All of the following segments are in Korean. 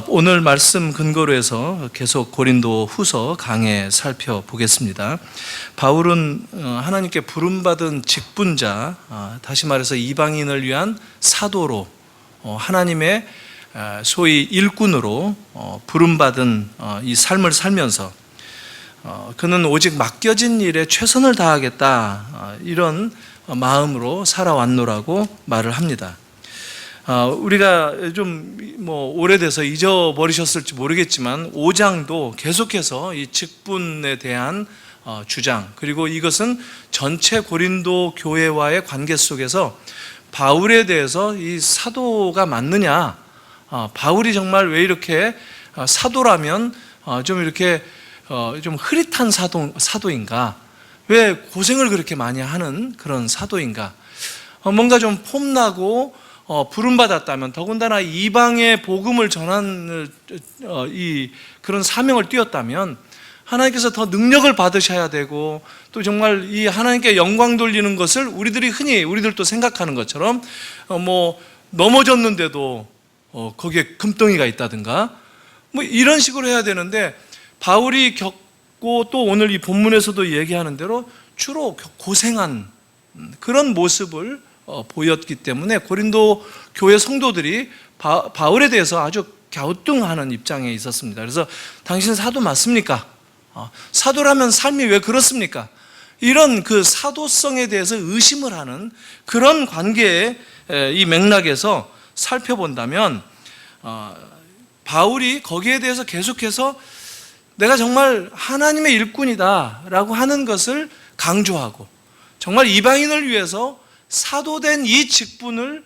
오늘 말씀 근거로 해서 계속 고린도 후서 강해 살펴보겠습니다. 바울은 하나님께 부름받은 직분자, 다시 말해서 이방인을 위한 사도로, 하나님의 소위 일꾼으로 부름받은 이 삶을 살면서 그는 오직 맡겨진 일에 최선을 다하겠다, 이런 마음으로 살아왔노라고 말을 합니다. 우리가 좀 오래돼서 잊어버리셨을지 모르겠지만 5장도 계속해서 이 직분에 대한 주장, 그리고 이것은 전체 고린도 교회와의 관계 속에서 바울에 대해서 이 사도가 맞느냐, 바울이 정말 왜 이렇게 사도라면 좀 이렇게 좀 흐릿한 사도인가, 왜 고생을 그렇게 많이 하는 그런 사도인가, 뭔가 좀 폼나고 부름받았다면, 더군다나 이방의 복음을 전하는 그런 사명을 띄었다면 하나님께서 더 능력을 받으셔야 되고, 또 정말 이 하나님께 영광 돌리는 것을 우리들도 생각하는 것처럼 넘어졌는데도 거기에 금덩이가 있다든가 이런 식으로 해야 되는데, 바울이 겪고 또 오늘 이 본문에서도 얘기하는 대로 주로 고생한 그런 모습을 보였기 때문에 고린도 교회 성도들이 바울에 대해서 아주 갸우뚱하는 입장에 있었습니다. 그래서 당신 사도 맞습니까? 사도라면 삶이 왜 그렇습니까? 이런 그 사도성에 대해서 의심을 하는 그런 관계의 이 맥락에서 살펴본다면, 바울이 거기에 대해서 계속해서 내가 정말 하나님의 일꾼이다 라고 하는 것을 강조하고, 정말 이방인을 위해서 사도된 이 직분을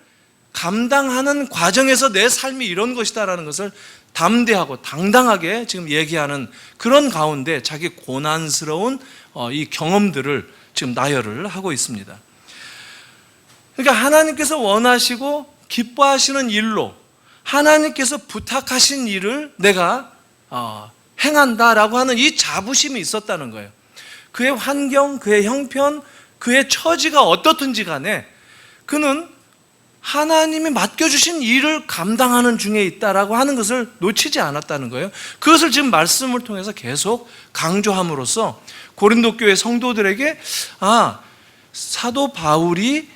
감당하는 과정에서 내 삶이 이런 것이다라는 것을 담대하고 당당하게 지금 얘기하는 그런 가운데 자기 고난스러운 이 경험들을 지금 나열을 하고 있습니다. 그러니까 하나님께서 원하시고 기뻐하시는 일로 하나님께서 부탁하신 일을 내가 행한다라고 하는 이 자부심이 있었다는 거예요. 그의 환경, 그의 형편, 그의 처지가 어떻든지 간에 그는 하나님이 맡겨주신 일을 감당하는 중에 있다라고 하는 것을 놓치지 않았다는 거예요. 그것을 지금 말씀을 통해서 계속 강조함으로써 고린도 교회 성도들에게 사도 바울이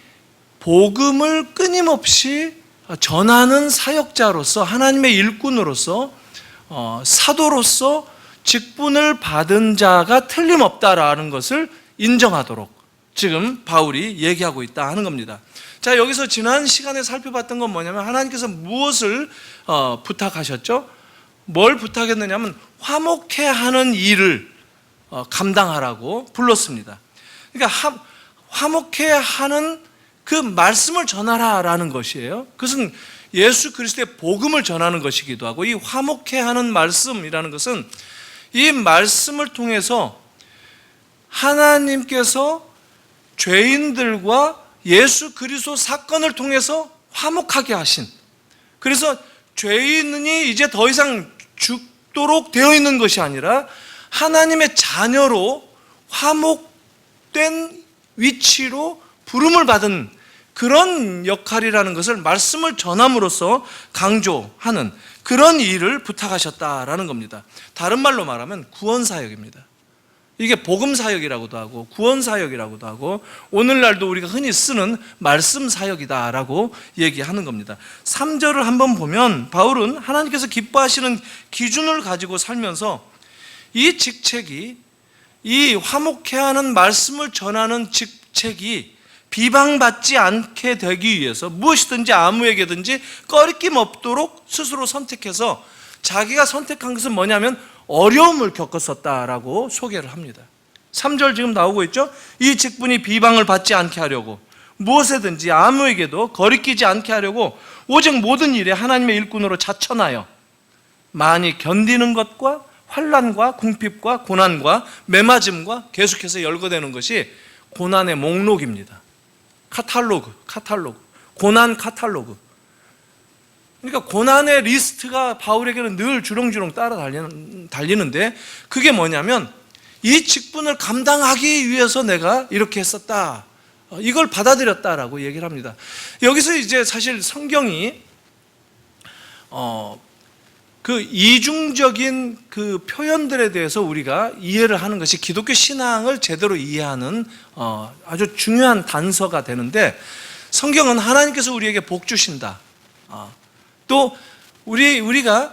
복음을 끊임없이 전하는 사역자로서, 하나님의 일꾼으로서, 사도로서 직분을 받은 자가 틀림없다라는 것을 인정하도록 지금 바울이 얘기하고 있다 하는 겁니다. 자, 여기서 지난 시간에 살펴봤던 건 뭐냐면, 하나님께서 무엇을 부탁하셨죠? 뭘 부탁했느냐면 화목해 하는 일을 감당하라고 불렀습니다. 그러니까 화목해 하는 그 말씀을 전하라라는 것이에요. 그것은 예수 그리스도의 복음을 전하는 것이기도 하고, 이 화목해 하는 말씀이라는 것은 이 말씀을 통해서 하나님께서 죄인들과 예수 그리스도 사건을 통해서 화목하게 하신, 그래서 죄인이 이제 더 이상 죽도록 되어 있는 것이 아니라 하나님의 자녀로 화목된 위치로 부름을 받은 그런 역할이라는 것을 말씀을 전함으로써 강조하는 그런 일을 부탁하셨다라는 겁니다. 다른 말로 말하면 구원사역입니다. 이게 복음사역이라고도 하고 구원사역이라고도 하고, 오늘날도 우리가 흔히 쓰는 말씀사역이다라고 얘기하는 겁니다. 3절을 한번 보면 바울은 하나님께서 기뻐하시는 기준을 가지고 살면서 이 직책이, 이 화목해하는 말씀을 전하는 직책이 비방받지 않게 되기 위해서 무엇이든지 아무에게든지 꺼리낌 없도록 스스로 선택해서, 자기가 선택한 것은 뭐냐면 어려움을 겪었었다라고 소개를 합니다. 3절 지금 나오고 있죠? 이 직분이 비방을 받지 않게 하려고, 무엇에든지 아무에게도 거리끼지 않게 하려고 오직 모든 일에 하나님의 일꾼으로 자천하여 많이 견디는 것과 환난과 궁핍과 고난과 매맞음과 계속해서 열거되는 것이 고난의 목록입니다. 카탈로그, 고난 카탈로그. 그러니까 고난의 리스트가 바울에게는 늘 주렁주렁 따라 달리는데, 그게 뭐냐면 이 직분을 감당하기 위해서 내가 이렇게 했었다, 이걸 받아들였다라고 얘기를 합니다. 여기서 이제 사실 성경이 그 이중적인 그 표현들에 대해서 우리가 이해를 하는 것이 기독교 신앙을 제대로 이해하는 아주 중요한 단서가 되는데, 성경은 하나님께서 우리에게 복 주신다. 또 우리가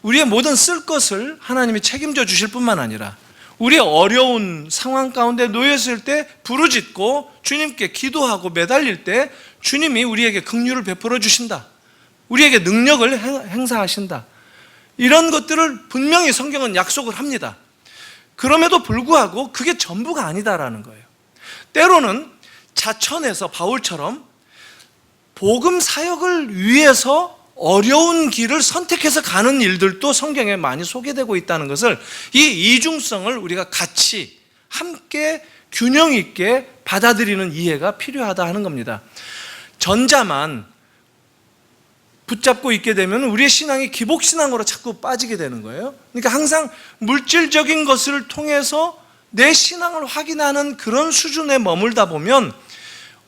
우리의 모든 쓸 것을 하나님이 책임져 주실 뿐만 아니라 우리의 어려운 상황 가운데 놓였을 때 부르짖고 주님께 기도하고 매달릴 때 주님이 우리에게 긍휼을 베풀어 주신다. 우리에게 능력을 행사하신다. 이런 것들을 분명히 성경은 약속을 합니다. 그럼에도 불구하고 그게 전부가 아니다라는 거예요. 때로는 자천해서 바울처럼 복음 사역을 위해서 어려운 길을 선택해서 가는 일들도 성경에 많이 소개되고 있다는 것을, 이 이중성을 우리가 같이 함께 균형 있게 받아들이는 이해가 필요하다 하는 겁니다. 전자만 붙잡고 있게 되면 우리의 신앙이 기복신앙으로 자꾸 빠지게 되는 거예요. 그러니까 항상 물질적인 것을 통해서 내 신앙을 확인하는 그런 수준에 머물다 보면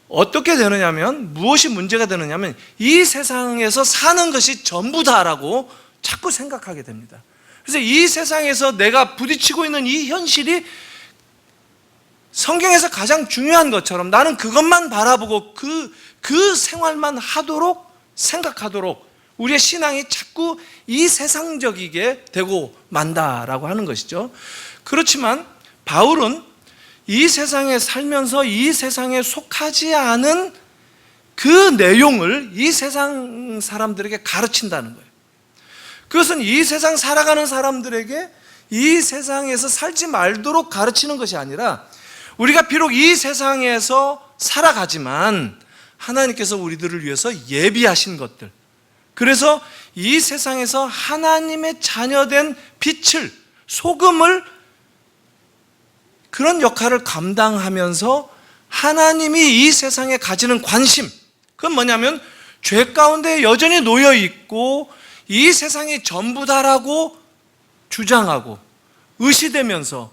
어떻게 되느냐면, 무엇이 문제가 되느냐면 이 세상에서 사는 것이 전부다라고 자꾸 생각하게 됩니다. 그래서 이 세상에서 내가 부딪히고 있는 이 현실이 성경에서 가장 중요한 것처럼 나는 그것만 바라보고 그 생활만 하도록 생각하도록 우리의 신앙이 자꾸 이 세상적이게 되고 만다라고 하는 것이죠. 그렇지만 바울은 이 세상에 살면서 이 세상에 속하지 않은 그 내용을 이 세상 사람들에게 가르친다는 거예요. 그것은 이 세상 살아가는 사람들에게 이 세상에서 살지 말도록 가르치는 것이 아니라, 우리가 비록 이 세상에서 살아가지만 하나님께서 우리들을 위해서 예비하신 것들, 그래서 이 세상에서 하나님의 자녀된 빛을, 소금을, 그런 역할을 감당하면서 하나님이 이 세상에 가지는 관심, 그건 뭐냐면 죄 가운데 여전히 놓여 있고 이 세상이 전부다라고 주장하고 의시되면서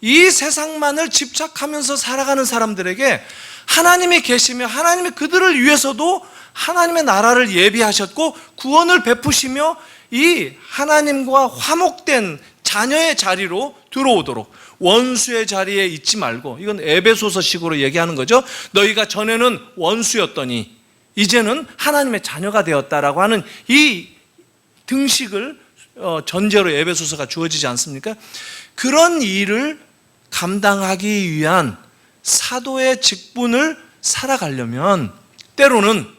이 세상만을 집착하면서 살아가는 사람들에게 하나님이 계시며 하나님이 그들을 위해서도 하나님의 나라를 예비하셨고 구원을 베푸시며 이 하나님과 화목된 자녀의 자리로 들어오도록, 원수의 자리에 있지 말고, 이건 에베소서식으로 얘기하는 거죠. 너희가 전에는 원수였더니 이제는 하나님의 자녀가 되었다라고 하는 이 등식을 전제로 에베소서가 주어지지 않습니까? 그런 일을 감당하기 위한 사도의 직분을 살아가려면 때로는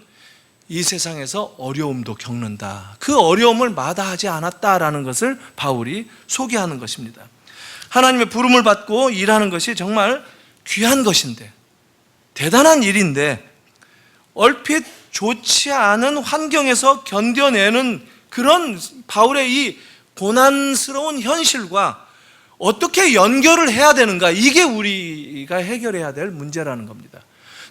이 세상에서 어려움도 겪는다. 그 어려움을 마다하지 않았다라는 것을 바울이 소개하는 것입니다. 하나님의 부름을 받고 일하는 것이 정말 귀한 것인데, 대단한 일인데, 얼핏 좋지 않은 환경에서 견뎌내는 그런 바울의 이 고난스러운 현실과 어떻게 연결을 해야 되는가, 이게 우리가 해결해야 될 문제라는 겁니다.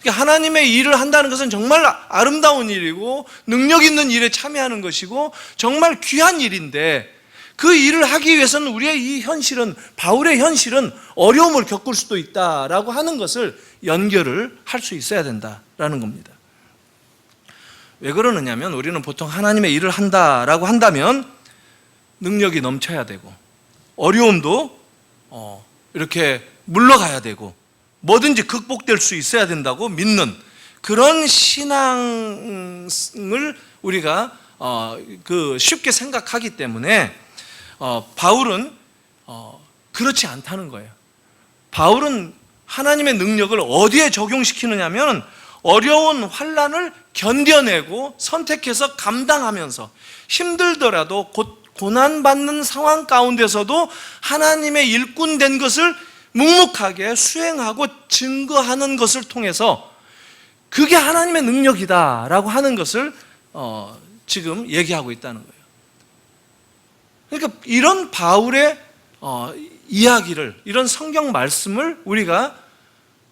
그러니까 하나님의 일을 한다는 것은 정말 아름다운 일이고 능력 있는 일에 참여하는 것이고 정말 귀한 일인데, 그 일을 하기 위해서는 우리의 이 현실은, 바울의 현실은 어려움을 겪을 수도 있다라고 하는 것을 연결을 할 수 있어야 된다라는 겁니다. 왜 그러느냐면, 우리는 보통 하나님의 일을 한다라고 한다면 능력이 넘쳐야 되고 어려움도 이렇게 물러가야 되고 뭐든지 극복될 수 있어야 된다고 믿는 그런 신앙을 우리가 쉽게 생각하기 때문에 바울은 그렇지 않다는 거예요. 바울은 하나님의 능력을 어디에 적용시키느냐면 어려운 환난을 견뎌내고 선택해서 감당하면서 힘들더라도 고난받는 상황 가운데서도 하나님의 일꾼 된 것을 묵묵하게 수행하고 증거하는 것을 통해서 그게 하나님의 능력이다라고 하는 것을 지금 얘기하고 있다는 거예요. 그러니까 이런 바울의 이야기를, 이런 성경 말씀을 우리가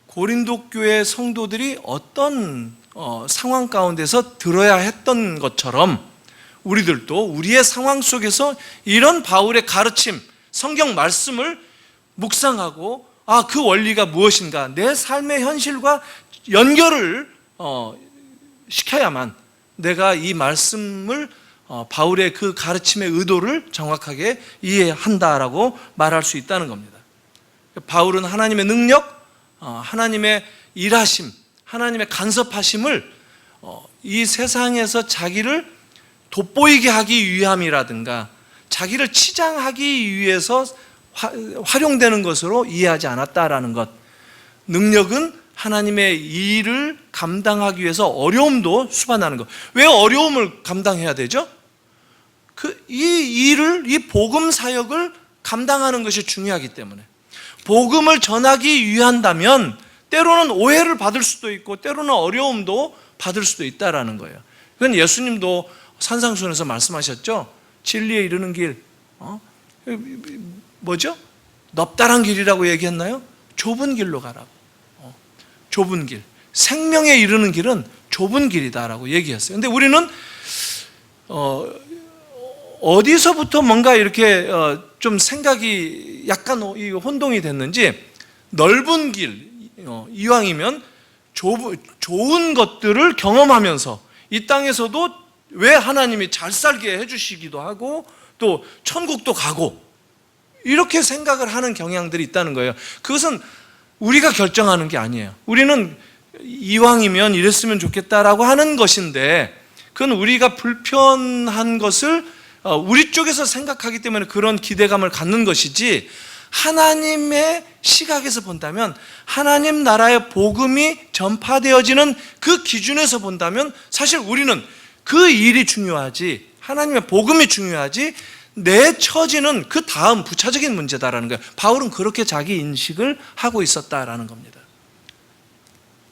고린도 교회 성도들이 어떤 상황 가운데서 들어야 했던 것처럼 우리들도 우리의 상황 속에서 이런 바울의 가르침, 성경 말씀을 묵상하고 그 원리가 무엇인가, 내 삶의 현실과 연결을 시켜야만 내가 이 말씀을 바울의 그 가르침의 의도를 정확하게 이해한다라고 말할 수 있다는 겁니다. 바울은 하나님의 능력, 하나님의 일하심, 하나님의 간섭하심을 이 세상에서 자기를 돋보이게 하기 위함이라든가 자기를 치장하기 위해서 활용되는 것으로 이해하지 않았다라는 것. 능력은 하나님의 일을 감당하기 위해서 어려움도 수반하는 것. 왜 어려움을 감당해야 되죠? 이 일을, 이 복음 사역을 감당하는 것이 중요하기 때문에. 복음을 전하기 위한다면 때로는 오해를 받을 수도 있고 때로는 어려움도 받을 수도 있다라는 거예요. 그건 예수님도 산상수훈에서 말씀하셨죠. 진리에 이르는 길, 뭐죠? 넓다란 길이라고 얘기했나요? 좁은 길로 가라고. 좁은 길, 생명에 이르는 길은 좁은 길이다라고 얘기했어요. 근데 우리는 어디서부터 뭔가 이렇게 좀 생각이 약간 혼동이 됐는지 넓은 길, 이왕이면 좋은 것들을 경험하면서 이 땅에서도 왜 하나님이 잘 살게 해주시기도 하고 또 천국도 가고 이렇게 생각을 하는 경향들이 있다는 거예요. 그것은 우리가 결정하는 게 아니에요. 우리는 이왕이면 이랬으면 좋겠다라고 하는 것인데 그건 우리가 불편한 것을 우리 쪽에서 생각하기 때문에 그런 기대감을 갖는 것이지, 하나님의 시각에서 본다면, 하나님 나라의 복음이 전파되어지는 그 기준에서 본다면 사실 우리는 그 일이 중요하지, 하나님의 복음이 중요하지, 내 처지는 그 다음 부차적인 문제다라는 거예요. 바울은 그렇게 자기 인식을 하고 있었다라는 겁니다.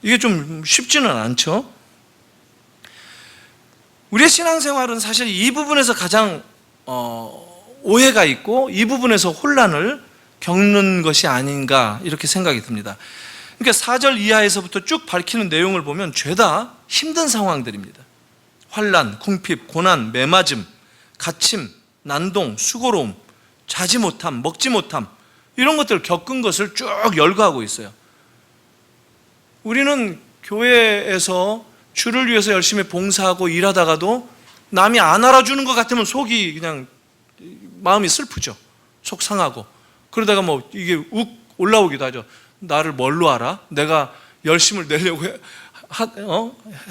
이게 좀 쉽지는 않죠. 우리의 신앙생활은 사실 이 부분에서 가장 오해가 있고 이 부분에서 혼란을 겪는 것이 아닌가 이렇게 생각이 듭니다. 그러니까 4절 이하에서부터 쭉 밝히는 내용을 보면 죄다 힘든 상황들입니다. 환난, 궁핍, 고난, 매맞음, 갇힘, 난동, 수고로움, 자지 못함, 먹지 못함, 이런 것들을 겪은 것을 쭉 열거하고 있어요. 우리는 교회에서 주를 위해서 열심히 봉사하고 일하다가도 남이 안 알아주는 것 같으면 속이 그냥 마음이 슬프죠. 속상하고. 그러다가 뭐 이게 욱 올라오기도 하죠. 나를 뭘로 알아? 내가 열심을 내려고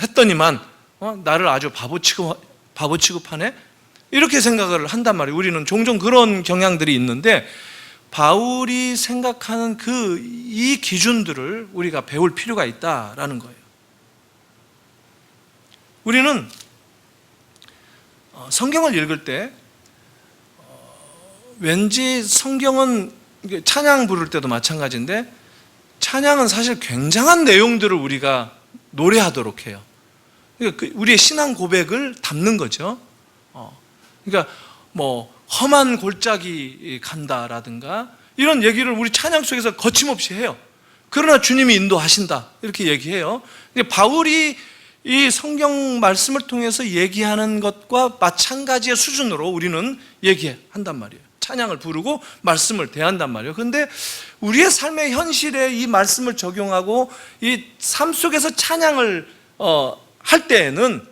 했더니만 나를 아주 바보 취급하네? 이렇게 생각을 한단 말이에요. 우리는 종종 그런 경향들이 있는데 바울이 생각하는 이 기준들을 우리가 배울 필요가 있다라는 거예요. 우리는 성경을 읽을 때 왠지 성경은 찬양 부를 때도 마찬가지인데 찬양은 사실 굉장한 내용들을 우리가 노래하도록 해요. 그러니까 우리의 신앙 고백을 담는 거죠. 그러니까 뭐 험한 골짜기 간다라든가 이런 얘기를 우리 찬양 속에서 거침없이 해요. 그러나 주님이 인도하신다 이렇게 얘기해요. 바울이 이 성경 말씀을 통해서 얘기하는 것과 마찬가지의 수준으로 우리는 얘기한단 말이에요. 찬양을 부르고 말씀을 대한단 말이에요. 그런데 우리의 삶의 현실에 이 말씀을 적용하고 이 삶 속에서 찬양을 할 때에는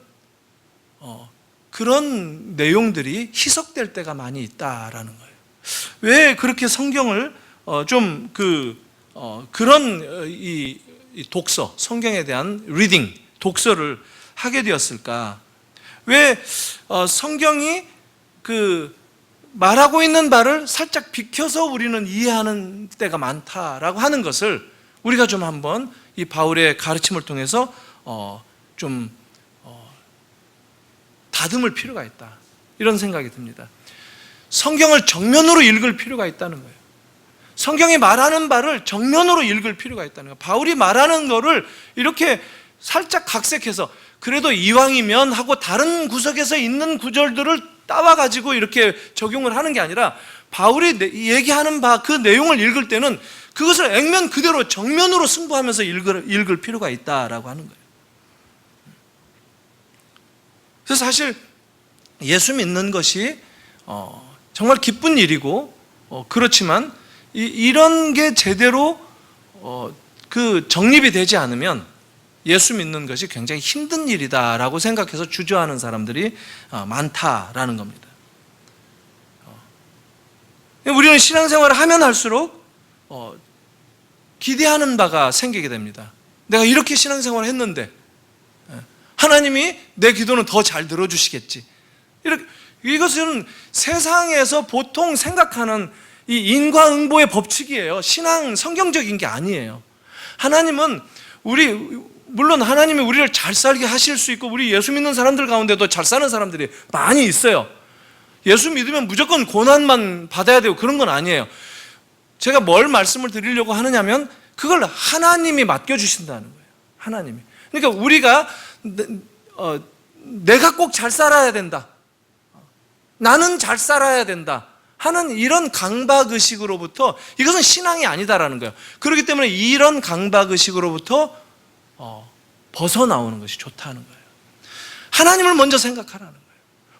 그런 내용들이 희석될 때가 많이 있다라는 거예요. 왜 그렇게 성경을 그런 이 독서, 성경에 대한 리딩, 독서를 하게 되었을까? 왜 성경이 말하고 있는 바를 살짝 비켜서 우리는 이해하는 때가 많다라고 하는 것을 우리가 좀 한번 이 바울의 가르침을 통해서 다듬을 필요가 있다, 이런 생각이 듭니다. 성경을 정면으로 읽을 필요가 있다는 거예요. 성경이 말하는 바를 정면으로 읽을 필요가 있다는 거예요. 바울이 말하는 거를 이렇게 살짝 각색해서 그래도 이왕이면 하고 다른 구석에서 있는 구절들을 따와가지고 이렇게 적용을 하는 게 아니라 바울이 얘기하는 바 그 내용을 읽을 때는 그것을 액면 그대로 정면으로 승부하면서 읽을 필요가 있다라고 하는 거예요. 그래서 사실 예수 믿는 것이 정말 기쁜 일이고 그렇지만 이런 게 제대로 정립이 되지 않으면 예수 믿는 것이 굉장히 힘든 일이다라고 생각해서 주저하는 사람들이 많다라는 겁니다. 우리는 신앙생활을 하면 할수록 기대하는 바가 생기게 됩니다. 내가 이렇게 신앙생활을 했는데 하나님이 내 기도는 더 잘 들어주시겠지. 이것은 세상에서 보통 생각하는 이 인과응보의 법칙이에요. 신앙 성경적인 게 아니에요. 하나님은 물론 하나님이 우리를 잘 살게 하실 수 있고 우리 예수 믿는 사람들 가운데도 잘 사는 사람들이 많이 있어요. 예수 믿으면 무조건 고난만 받아야 되고 그런 건 아니에요. 제가 뭘 말씀을 드리려고 하느냐면 그걸 하나님이 맡겨주신다는 거예요. 하나님이. 그러니까 우리가 내가 꼭 잘 살아야 된다, 나는 잘 살아야 된다 하는 이런 강박의식으로부터, 이것은 신앙이 아니다라는 거예요. 그렇기 때문에 이런 강박의식으로부터 벗어나오는 것이 좋다는 거예요. 하나님을 먼저 생각하라는 거예요.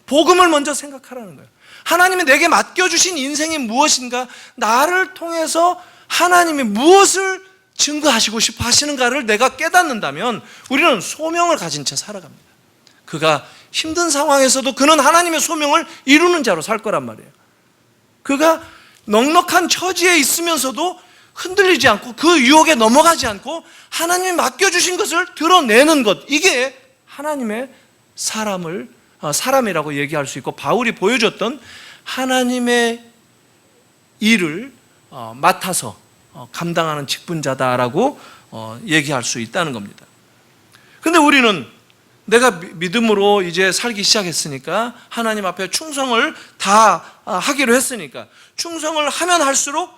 복음을 먼저 생각하라는 거예요. 하나님이 내게 맡겨주신 인생이 무엇인가, 나를 통해서 하나님이 무엇을 증거하시고 싶어 하시는가를 내가 깨닫는다면 우리는 소명을 가진 채 살아갑니다. 그가 힘든 상황에서도 그는 하나님의 소명을 이루는 자로 살 거란 말이에요. 그가 넉넉한 처지에 있으면서도 흔들리지 않고 그 유혹에 넘어가지 않고 하나님이 맡겨주신 것을 드러내는 것, 이게 하나님의 사람이라고 얘기할 수 있고 바울이 보여줬던 하나님의 일을 맡아서 감당하는 직분자다라고 얘기할 수 있다는 겁니다. 근데 우리는 내가 믿음으로 이제 살기 시작했으니까, 하나님 앞에 충성을 다 하기로 했으니까 충성을 하면 할수록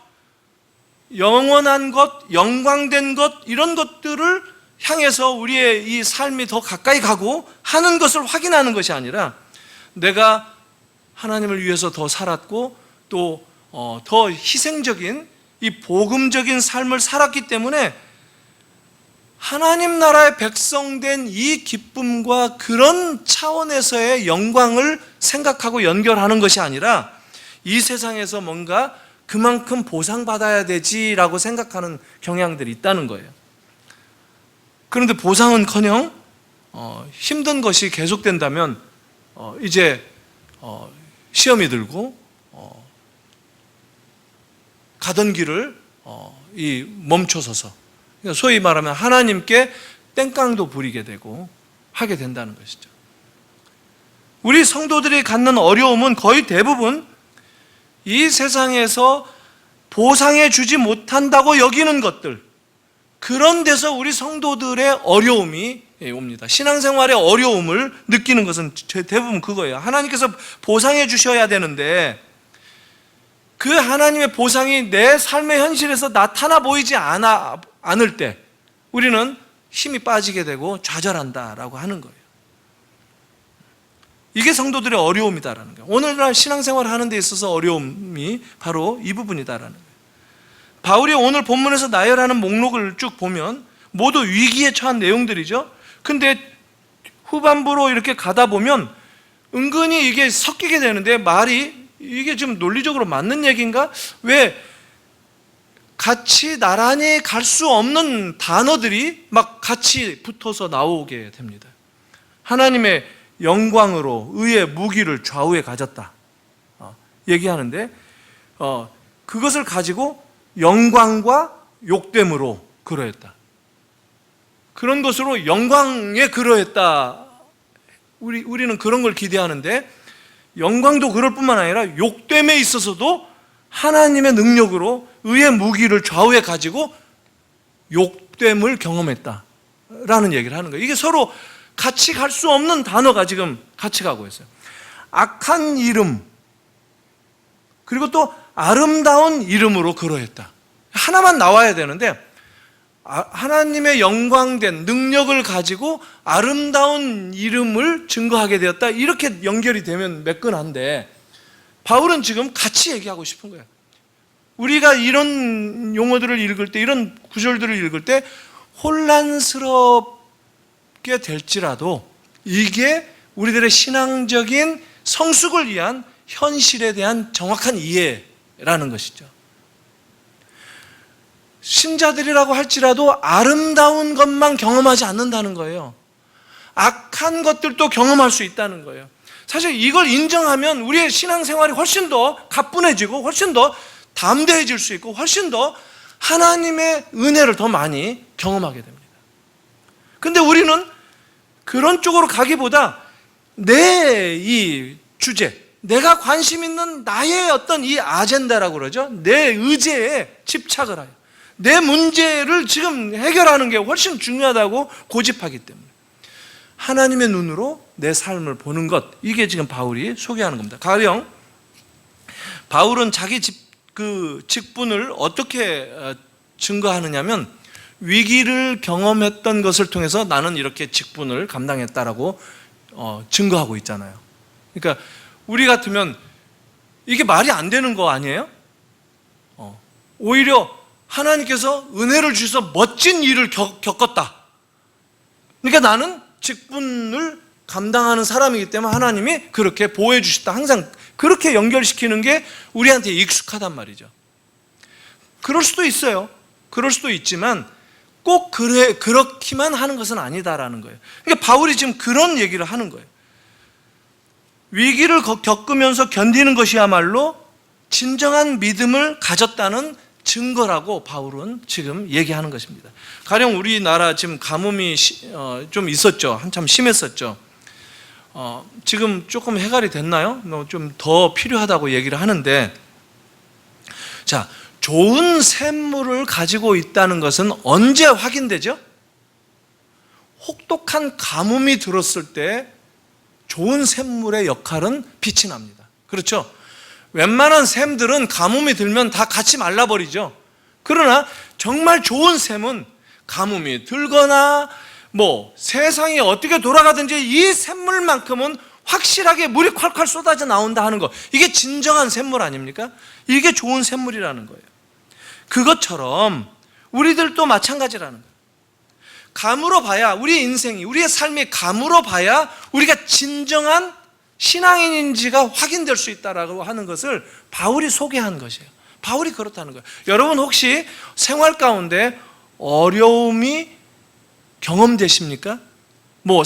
영원한 것, 영광된 것, 이런 것들을 향해서 우리의 이 삶이 더 가까이 가고 하는 것을 확인하는 것이 아니라, 내가 하나님을 위해서 더 살았고 또 더 희생적인 이 복음적인 삶을 살았기 때문에 하나님 나라의 백성된 이 기쁨과 그런 차원에서의 영광을 생각하고 연결하는 것이 아니라, 이 세상에서 뭔가 그만큼 보상받아야 되지라고 생각하는 경향들이 있다는 거예요. 그런데 보상은커녕 힘든 것이 계속된다면 이제 시험이 들고 가던 길을 멈춰서서, 소위 말하면 하나님께 땡깡도 부리게 되고 하게 된다는 것이죠. 우리 성도들이 갖는 어려움은 거의 대부분 이 세상에서 보상해 주지 못한다고 여기는 것들, 그런 데서 우리 성도들의 어려움이 옵니다. 신앙생활의 어려움을 느끼는 것은 대부분 그거예요. 하나님께서 보상해 주셔야 되는데 그 하나님의 보상이 내 삶의 현실에서 나타나 보이지 않을 때 우리는 힘이 빠지게 되고 좌절한다라고 하는 거예요. 이게 성도들의 어려움이다라는 거예요. 오늘날 신앙생활을 하는 데 있어서 어려움이 바로 이 부분이다라는 거예요. 바울이 오늘 본문에서 나열하는 목록을 쭉 보면 모두 위기에 처한 내용들이죠. 근데 후반부로 이렇게 가다 보면 은근히 이게 섞이게 되는데, 말이 이게 지금 논리적으로 맞는 얘기인가? 왜 같이 나란히 갈 수 없는 단어들이 막 같이 붙어서 나오게 됩니다. 하나님의 영광으로 의의 무기를 좌우에 가졌다 얘기하는데, 그것을 가지고 영광과 욕됨으로 그러했다, 그런 것으로 영광에 그러했다. 우리는 그런 걸 기대하는데, 영광도 그럴 뿐만 아니라 욕됨에 있어서도 하나님의 능력으로 의의 무기를 좌우에 가지고 욕됨을 경험했다라는 얘기를 하는 거예요. 이게 서로 같이 갈 수 없는 단어가 지금 같이 가고 있어요. 악한 이름, 그리고 또 아름다운 이름으로 그러했다. 하나만 나와야 되는데 하나님의 영광된 능력을 가지고 아름다운 이름을 증거하게 되었다, 이렇게 연결이 되면 매끈한데, 바울은 지금 같이 얘기하고 싶은 거예요. 우리가 이런 용어들을 읽을 때, 이런 구절들을 읽을 때 혼란스럽게 될지라도 이게 우리들의 신앙적인 성숙을 위한 현실에 대한 정확한 이해라는 것이죠. 신자들이라고 할지라도 아름다운 것만 경험하지 않는다는 거예요. 악한 것들도 경험할 수 있다는 거예요. 사실 이걸 인정하면 우리의 신앙생활이 훨씬 더 가뿐해지고 훨씬 더 담대해질 수 있고 훨씬 더 하나님의 은혜를 더 많이 경험하게 됩니다. 근데 우리는 그런 쪽으로 가기보다 내 이 주제, 내가 관심 있는 나의 어떤 이 아젠다라고 그러죠. 내 의제에 집착을 하여 내 문제를 지금 해결하는 게 훨씬 중요하다고 고집하기 때문에 하나님의 눈으로 내 삶을 보는 것, 이게 지금 바울이 소개하는 겁니다. 가령 바울은 자기 직분을 어떻게 증거하느냐면 위기를 경험했던 것을 통해서 나는 이렇게 직분을 감당했다라고 증거하고 있잖아요. 그러니까 우리 같으면 이게 말이 안 되는 거 아니에요? 오히려 하나님께서 은혜를 주셔서 멋진 일을 겪었다. 그러니까 나는 직분을 감당하는 사람이기 때문에 하나님이 그렇게 보호해 주셨다. 항상 그렇게 연결시키는 게 우리한테 익숙하단 말이죠. 그럴 수도 있어요. 그럴 수도 있지만 꼭 그렇기만 하는 것은 아니다라는 거예요. 그러니까 바울이 지금 그런 얘기를 하는 거예요. 위기를 겪으면서 견디는 것이야말로 진정한 믿음을 가졌다는 증거라고 바울은 지금 얘기하는 것입니다. 가령 우리나라 지금 가뭄이 좀 있었죠. 한참 심했었죠. 지금 조금 해결이 됐나요? 좀 더 필요하다고 얘기를 하는데, 자, 좋은 샘물을 가지고 있다는 것은 언제 확인되죠? 혹독한 가뭄이 들었을 때 좋은 샘물의 역할은 빛이 납니다. 그렇죠? 웬만한 샘들은 가뭄이 들면 다 같이 말라버리죠. 그러나 정말 좋은 샘은 가뭄이 들거나 세상이 어떻게 돌아가든지 이 샘물만큼은 확실하게 물이 콸콸 쏟아져 나온다 하는 거, 이게 진정한 샘물 아닙니까? 이게 좋은 샘물이라는 거예요. 그것처럼 우리들도 마찬가지라는 거예요. 감으로 봐야, 우리의 인생이, 우리의 삶이 감으로 봐야 우리가 진정한 신앙인인지가 확인될 수 있다라고 하는 것을 바울이 소개한 것이에요. 바울이 그렇다는 거예요. 여러분 혹시 생활 가운데 어려움이 경험되십니까?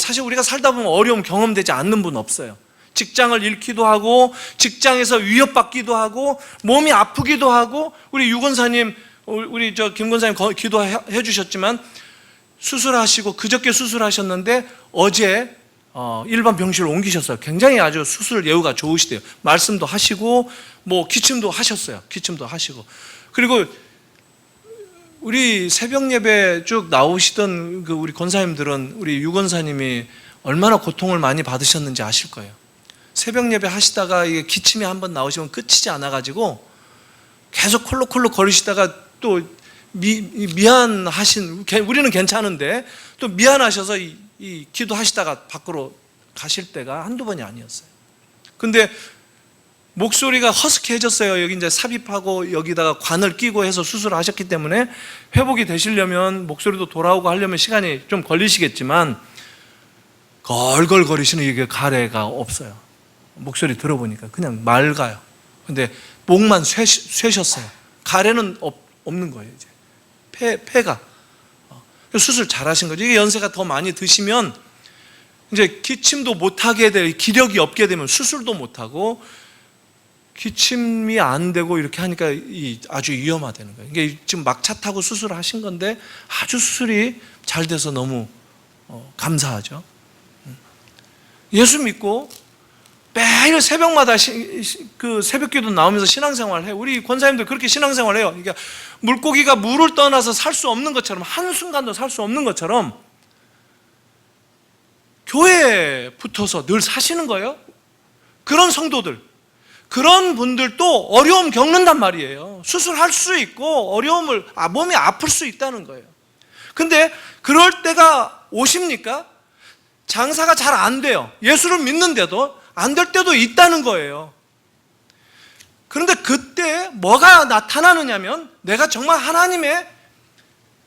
사실 우리가 살다 보면 어려움 경험되지 않는 분 없어요. 직장을 잃기도 하고 직장에서 위협받기도 하고 몸이 아프기도 하고, 우리 유 권사님, 우리 김 권사님 기도해 주셨지만 수술하시고 그저께 수술하셨는데 어제 일반 병실로 옮기셨어요. 굉장히 아주 수술 예후가 좋으시대요. 말씀도 하시고 기침도 하셨어요. 기침도 하시고. 그리고 우리 새벽 예배 쭉 나오시던 우리 권사님들은 우리 유 권사님이 얼마나 고통을 많이 받으셨는지 아실 거예요. 새벽 예배 하시다가 이게 기침이 한번 나오시면 끝이지 않아가지고 계속 콜록콜록 거리시다가 또 미안하신, 우리는 괜찮은데 또 미안하셔서 이 기도하시다가 밖으로 가실 때가 한두 번이 아니었어요. 근데 목소리가 허스키해졌어요. 여기 이제 삽입하고 여기다가 관을 끼고 해서 수술을 하셨기 때문에 회복이 되시려면, 목소리도 돌아오고 하려면 시간이 좀 걸리시겠지만 걸걸거리시는 이게 가래가 없어요. 목소리 들어보니까 그냥 맑아요. 근데 목만 쇠셨어요. 가래는 없는 거예요. 이제 폐가. 수술 잘하신 거죠. 이게 연세가 더 많이 드시면 이제 기침도 못하게 될, 기력이 없게 되면 수술도 못하고 기침이 안 되고 이렇게 하니까 아주 위험하다는 거예요. 이게 지금 막차 타고 수술을 하신 건데 아주 수술이 잘 돼서 너무 감사하죠. 예수 믿고 매일 새벽마다 그 새벽기도 나오면서 신앙생활을 해요. 우리 권사님들 그렇게 신앙생활을 해요. 그러니까 물고기가 물을 떠나서 살 수 없는 것처럼, 한순간도 살 수 없는 것처럼 교회에 붙어서 늘 사시는 거예요. 그런 성도들, 그런 분들도 어려움 겪는단 말이에요. 수술할 수 있고 어려움을, 몸이 아플 수 있다는 거예요. 근데 그럴 때가 오십니까? 장사가 잘 안 돼요. 예수를 믿는데도 안 될 때도 있다는 거예요. 그런데 그때 뭐가 나타나느냐면, 내가 정말 하나님의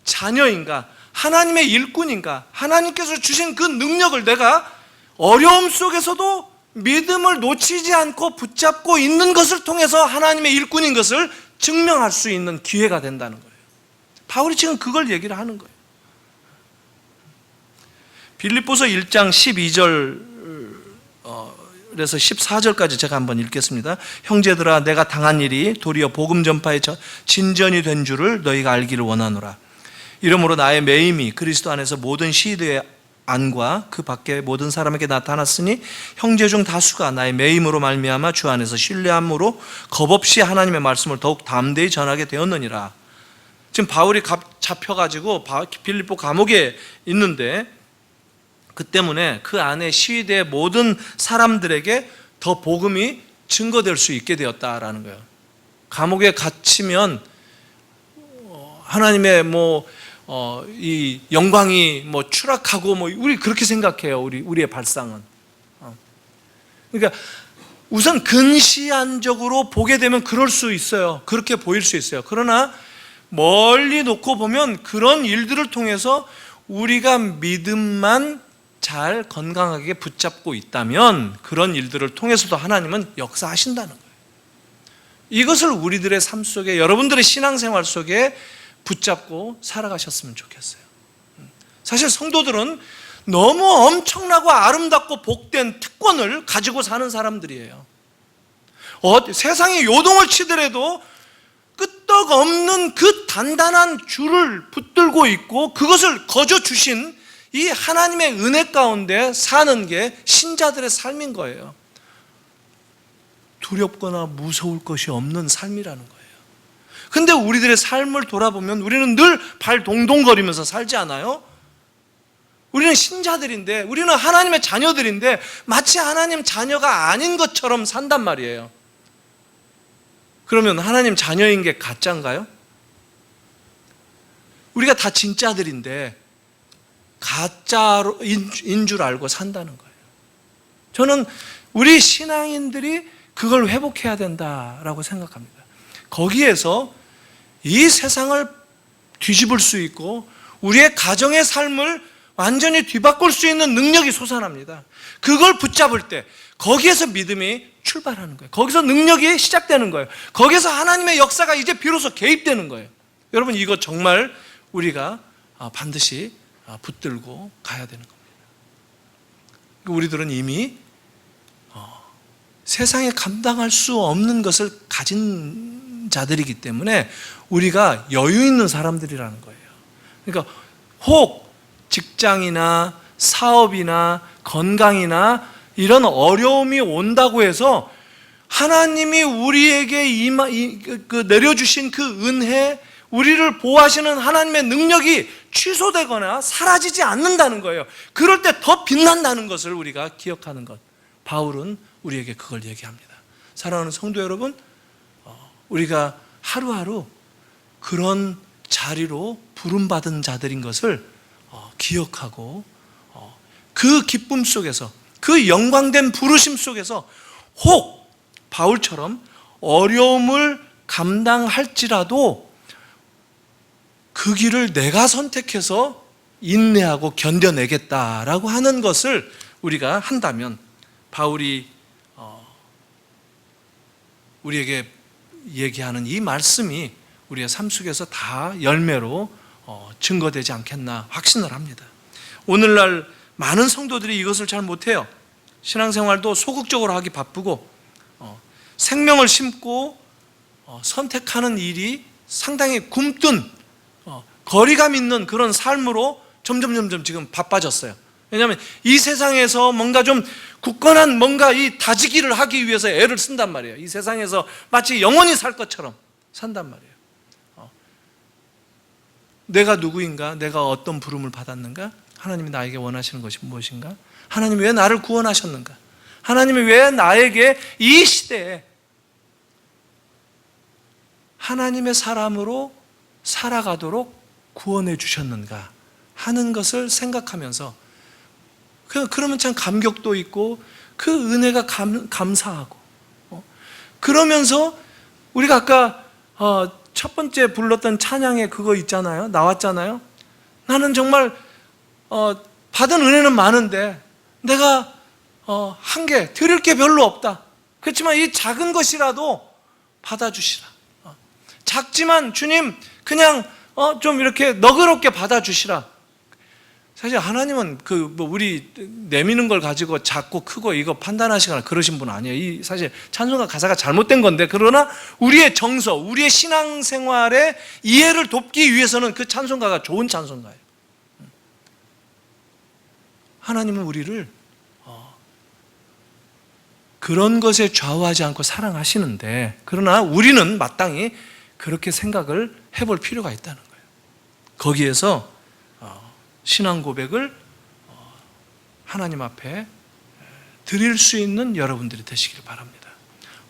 자녀인가, 하나님의 일꾼인가, 하나님께서 주신 그 능력을 내가 어려움 속에서도 믿음을 놓치지 않고 붙잡고 있는 것을 통해서 하나님의 일꾼인 것을 증명할 수 있는 기회가 된다는 거예요. 바울이 지금 그걸 얘기를 하는 거예요. 빌립보서 1장 12절에서 14절까지 제가 한번 읽겠습니다. 형제들아, 내가 당한 일이 도리어 복음 전파의 진전이 된 줄을 너희가 알기를 원하노라. 이러므로 나의 매임이 그리스도 안에서 모든 시대의 안과 그 밖에 모든 사람에게 나타났으니 형제 중 다수가 나의 매임으로 말미암아 주 안에서 신뢰함으로 겁없이 하나님의 말씀을 더욱 담대히 전하게 되었느니라. 지금 바울이 잡혀가지고 빌립보 감옥에 있는데 그 때문에 그 안에 시위대의 모든 사람들에게 더 복음이 증거될 수 있게 되었다라는 거예요. 감옥에 갇히면 하나님의 이 영광이 추락하고 우리 그렇게 생각해요. 우리의 발상은. 그러니까 우선 근시안적으로 보게 되면 그럴 수 있어요. 그렇게 보일 수 있어요. 그러나 멀리 놓고 보면 그런 일들을 통해서 우리가 믿음만 잘 건강하게 붙잡고 있다면 그런 일들을 통해서도 하나님은 역사하신다는 거예요. 이것을 우리들의 삶 속에, 여러분들의 신앙생활 속에 붙잡고 살아가셨으면 좋겠어요. 사실 성도들은 너무 엄청나고 아름답고 복된 특권을 가지고 사는 사람들이에요. 세상이 요동을 치더라도 끄떡없는 그 단단한 줄을 붙들고 있고 그것을 거저 주신 이 하나님의 은혜 가운데 사는 게 신자들의 삶인 거예요. 두렵거나 무서울 것이 없는 삶이라는 거예요. 근데 우리들의 삶을 돌아보면 우리는 늘 발 동동거리면서 살지 않아요? 우리는 신자들인데, 우리는 하나님의 자녀들인데 마치 하나님 자녀가 아닌 것처럼 산단 말이에요. 그러면 하나님 자녀인 게 가짜인가요? 우리가 다 진짜들인데 가짜인 줄 알고 산다는 거예요. 저는 우리 신앙인들이 그걸 회복해야 된다라고 생각합니다. 거기에서 이 세상을 뒤집을 수 있고 우리의 가정의 삶을 완전히 뒤바꿀 수 있는 능력이 솟아납니다. 그걸 붙잡을 때 거기에서 믿음이 출발하는 거예요. 거기서 능력이 시작되는 거예요. 거기서 하나님의 역사가 이제 비로소 개입되는 거예요. 여러분, 이거 정말 우리가 반드시 붙들고 가야 되는 겁니다. 우리들은 이미 세상에 감당할 수 없는 것을 가진 자들이기 때문에 우리가 여유 있는 사람들이라는 거예요. 그러니까 혹 직장이나 사업이나 건강이나 이런 어려움이 온다고 해서 하나님이 우리에게 내려주신 그 은혜, 우리를 보호하시는 하나님의 능력이 취소되거나 사라지지 않는다는 거예요. 그럴 때 더 빛난다는 것을 우리가 기억하는 것. 바울은 우리에게 그걸 얘기합니다. 사랑하는 성도 여러분, 우리가 하루하루 그런 자리로 부름받은 자들인 것을 기억하고 그 기쁨 속에서, 그 영광된 부르심 속에서 혹 바울처럼 어려움을 감당할지라도 그 길을 내가 선택해서 인내하고 견뎌내겠다라고 하는 것을 우리가 한다면 바울이 우리에게 얘기하는 이 말씀이 우리의 삶 속에서 다 열매로 증거되지 않겠나 확신을 합니다. 오늘날 많은 성도들이 이것을 잘 못해요. 신앙생활도 소극적으로 하기 바쁘고 생명을 심고 선택하는 일이 상당히 굼뜬 거리감 있는 그런 삶으로 점점 지금 바빠졌어요. 왜냐하면 이 세상에서 뭔가 좀 굳건한 뭔가 이 다지기를 하기 위해서 애를 쓴단 말이에요. 이 세상에서 마치 영원히 살 것처럼 산단 말이에요. 내가 누구인가? 내가 어떤 부름을 받았는가? 하나님이 나에게 원하시는 것이 무엇인가? 하나님이 왜 나를 구원하셨는가? 하나님이 왜 나에게 이 시대에 하나님의 사람으로 살아가도록 구원해 주셨는가 하는 것을 생각하면서 그러면 참 감격도 있고 그 은혜가 감사하고 그러면서 우리가 아까 첫 번째 불렀던 찬양에 그거 있잖아요. 나왔잖아요. 나는 정말 받은 은혜는 많은데 내가 한 게 드릴 게 별로 없다. 그렇지만 이 작은 것이라도 받아주시라. 작지만 주님 그냥 좀 이렇게 너그럽게 받아주시라. 사실 하나님은 우리 내미는 걸 가지고 작고 크고 이거 판단하시거나 그러신 분 아니에요. 이 사실 찬송가 가사가 잘못된 건데, 그러나 우리의 정서, 우리의 신앙생활의 이해를 돕기 위해서는 그 찬송가가 좋은 찬송가예요. 하나님은 우리를 그런 것에 좌우하지 않고 사랑하시는데, 그러나 우리는 마땅히 그렇게 생각을 해볼 필요가 있다는 거예요. 거기에서 신앙 고백을 하나님 앞에 드릴 수 있는 여러분들이 되시길 바랍니다.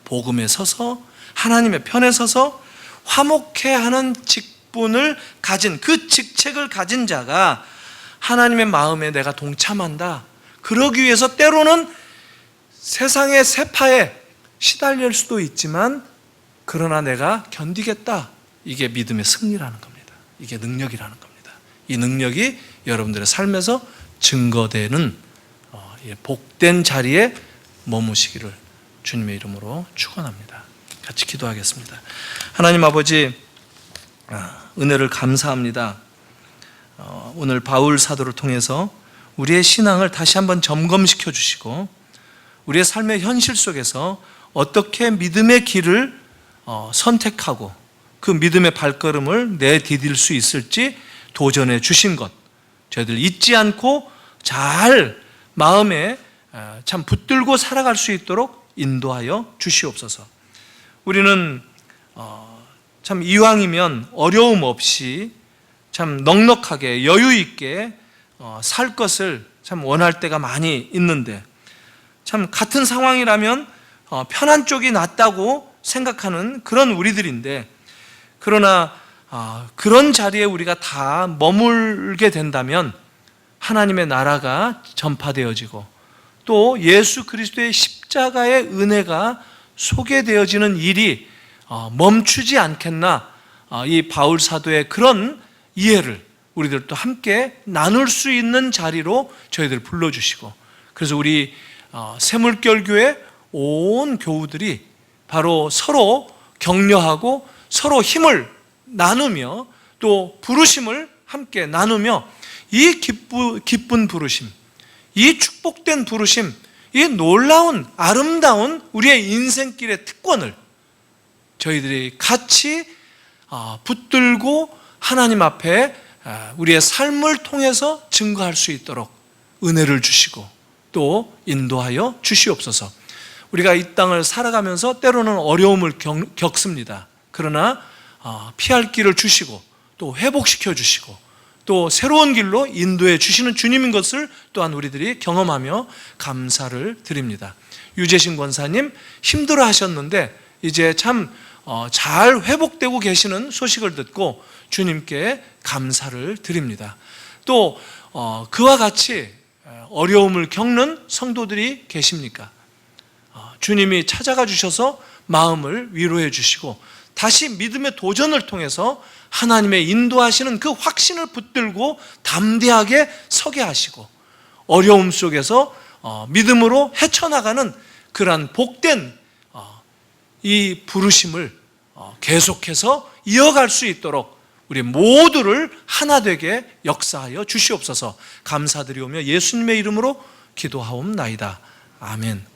복음에 서서 하나님의 편에 서서 화목해하는 직분을 가진, 그 직책을 가진 자가 하나님의 마음에 내가 동참한다, 그러기 위해서 때로는 세상의 세파에 시달릴 수도 있지만 그러나 내가 견디겠다, 이게 믿음의 승리라는 겁니다. 이게 능력이라는 겁니다. 이 능력이 여러분들의 삶에서 증거되는 복된 자리에 머무시기를 주님의 이름으로 축원합니다. 같이 기도하겠습니다. 하나님 아버지, 은혜를 감사합니다. 오늘 바울 사도를 통해서 우리의 신앙을 다시 한번 점검시켜 주시고, 우리의 삶의 현실 속에서 어떻게 믿음의 길을 선택하고 그 믿음의 발걸음을 내디딜 수 있을지 도전해 주신 것, 저희들 잊지 않고 잘 마음에 참 붙들고 살아갈 수 있도록 인도하여 주시옵소서. 우리는 참 이왕이면 어려움 없이 참 넉넉하게 여유 있게 살 것을 참 원할 때가 많이 있는데, 참 같은 상황이라면 편한 쪽이 낫다고 생각하는 그런 우리들인데, 그러나 그런 자리에 우리가 다 머물게 된다면 하나님의 나라가 전파되어지고 또 예수 그리스도의 십자가의 은혜가 소개되어지는 일이 멈추지 않겠나, 이 바울 사도의 그런 이해를 우리들도 함께 나눌 수 있는 자리로 저희들 불러주시고, 그래서 우리 새물결교회 온 교우들이 바로 서로 격려하고 서로 힘을 나누며 또 부르심을 함께 나누며 이 기쁜 부르심, 이 축복된 부르심, 이 놀라운 아름다운 우리의 인생길의 특권을 저희들이 같이 붙들고 하나님 앞에 우리의 삶을 통해서 증거할 수 있도록 은혜를 주시고 또 인도하여 주시옵소서. 우리가 이 땅을 살아가면서 때로는 어려움을 겪습니다. 그러나 피할 길을 주시고 또 회복시켜 주시고 또 새로운 길로 인도해 주시는 주님인 것을 또한 우리들이 경험하며 감사를 드립니다. 유재신 권사님 힘들어 하셨는데 이제 참 잘 회복되고 계시는 소식을 듣고 주님께 감사를 드립니다. 또 그와 같이 어려움을 겪는 성도들이 계십니까? 주님이 찾아가 주셔서 마음을 위로해 주시고 다시 믿음의 도전을 통해서 하나님의 인도하시는 그 확신을 붙들고 담대하게 서게 하시고 어려움 속에서 믿음으로 헤쳐나가는 그러한 복된 이 부르심을 계속해서 이어갈 수 있도록 우리 모두를 하나 되게 역사하여 주시옵소서. 감사드리오며 예수님의 이름으로 기도하옵나이다. 아멘.